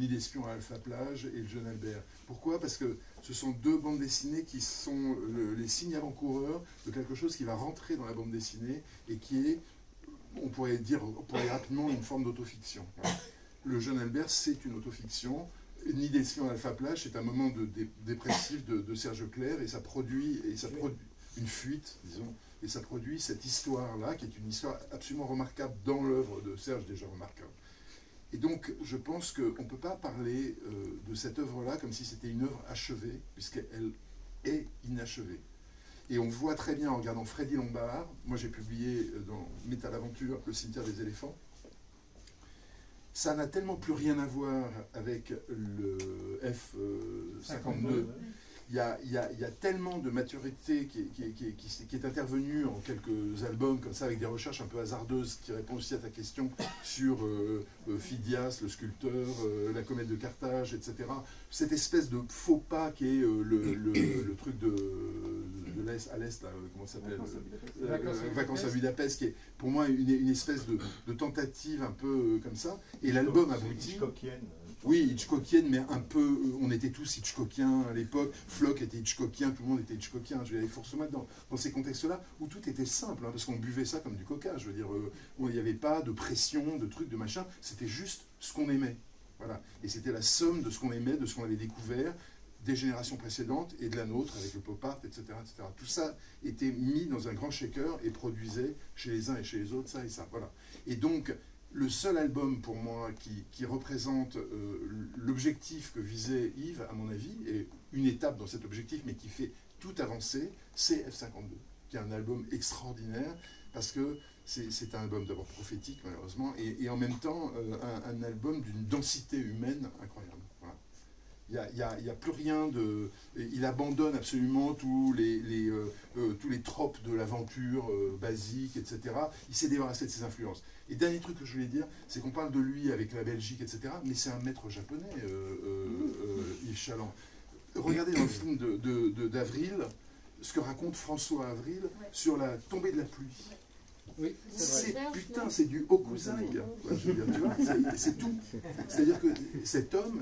Nid d'espion à Alpha Plage et le jeune Albert. Pourquoi? Parce que ce sont 2 bandes dessinées qui sont les signes avant-coureurs de quelque chose qui va rentrer dans la bande dessinée et qui est, on pourrait dire rapidement, une forme d'autofiction. Le jeune Albert, c'est une autofiction. Nid d'espion à Alpha Plage, c'est un moment dépressif de Serge Leclerc, et ça produit une fuite, disons, et ça produit cette histoire-là, qui est une histoire absolument remarquable dans l'œuvre de Serge, déjà remarquable. Et donc, je pense qu'on ne peut pas parler de cette œuvre-là comme si c'était une œuvre achevée, puisqu'elle est inachevée. Et on voit très bien en regardant Freddy Lombard, moi j'ai publié dans Métal Aventure, Le cimetière des éléphants, ça n'a tellement plus rien à voir avec le F52. Il y a tellement de maturité qui est intervenue en quelques albums, comme ça, avec des recherches un peu hasardeuses, qui répondent aussi à ta question sur Phidias, le sculpteur, la comète de Carthage, etc. Cette espèce de faux pas qui est le truc de l'Est, à l'Est, comment ça s'appelle, Vacances à Budapest, qui est pour moi une espèce de tentative un peu comme ça. Et l'album aboutit... Oui, Hitchcockienne, mais un peu, on était tous Hitchcockiens à l'époque, Flock était Hitchcockien, tout le monde était Hitchcockien, je vais aller forcément dans ces contextes-là, où tout était simple, hein, parce qu'on buvait ça comme du coca, je veux dire, il n'y avait pas de pression, de trucs, de machin, c'était juste ce qu'on aimait, voilà, et c'était la somme de ce qu'on aimait, de ce qu'on avait découvert, des générations précédentes, et de la nôtre, avec le pop art, etc., etc. Tout ça était mis dans un grand shaker, et produisait chez les uns et chez les autres, ça et ça, voilà. Et donc, le seul album pour moi qui représente l'objectif que visait Yves, à mon avis, et une étape dans cet objectif, mais qui fait tout avancer, c'est F52, qui est un album extraordinaire, parce que c'est un album d'abord prophétique, malheureusement, et en même temps un album d'une densité humaine incroyable. Voilà. Il n'y a plus rien de... Il abandonne absolument tous les tropes de l'aventure basique, etc. Il s'est débarrassé de ses influences. Et dernier truc que je voulais dire, c'est qu'on parle de lui avec la Belgique, etc. Mais c'est un maître japonais, Yves Chaland. Regardez dans le film d'Avril, ce que raconte François Avril sur la tombée de la pluie. Oui, putain, c'est du Hokusai. Je veux dire, tu vois, c'est tout. C'est-à-dire que cet homme...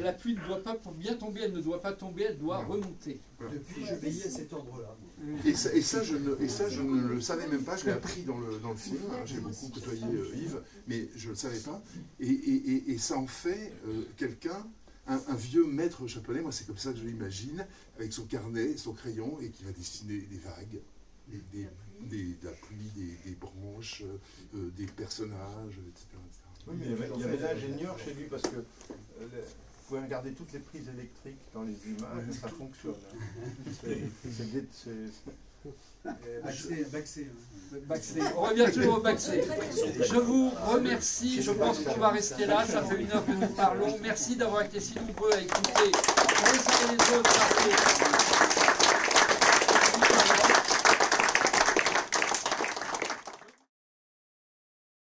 La pluie ne doit pas, pour bien tomber, elle ne doit pas tomber, elle doit remonter. Voilà. Depuis, je veillais à cet ordre-là. Et ça, je ne le savais même pas, je l'ai appris dans le film, j'ai beaucoup côtoyé Yves, mais je ne le savais pas. Et ça en fait quelqu'un, un vieux maître japonais, moi c'est comme ça que je l'imagine, avec son carnet, son crayon, et qui va dessiner des vagues. De la pluie, des branches, des personnages, etc. Oui, mais il y avait l'ingénieur chez lui, parce que vous pouvez regarder toutes les prises électriques dans les images, ça fonctionne. Baxé. On revient toujours au Baxé. Je vous remercie, je pense qu'on va rester là, ça fait 1 heure que nous parlons. Merci d'avoir été si nombreux à écouter les uns et les autres.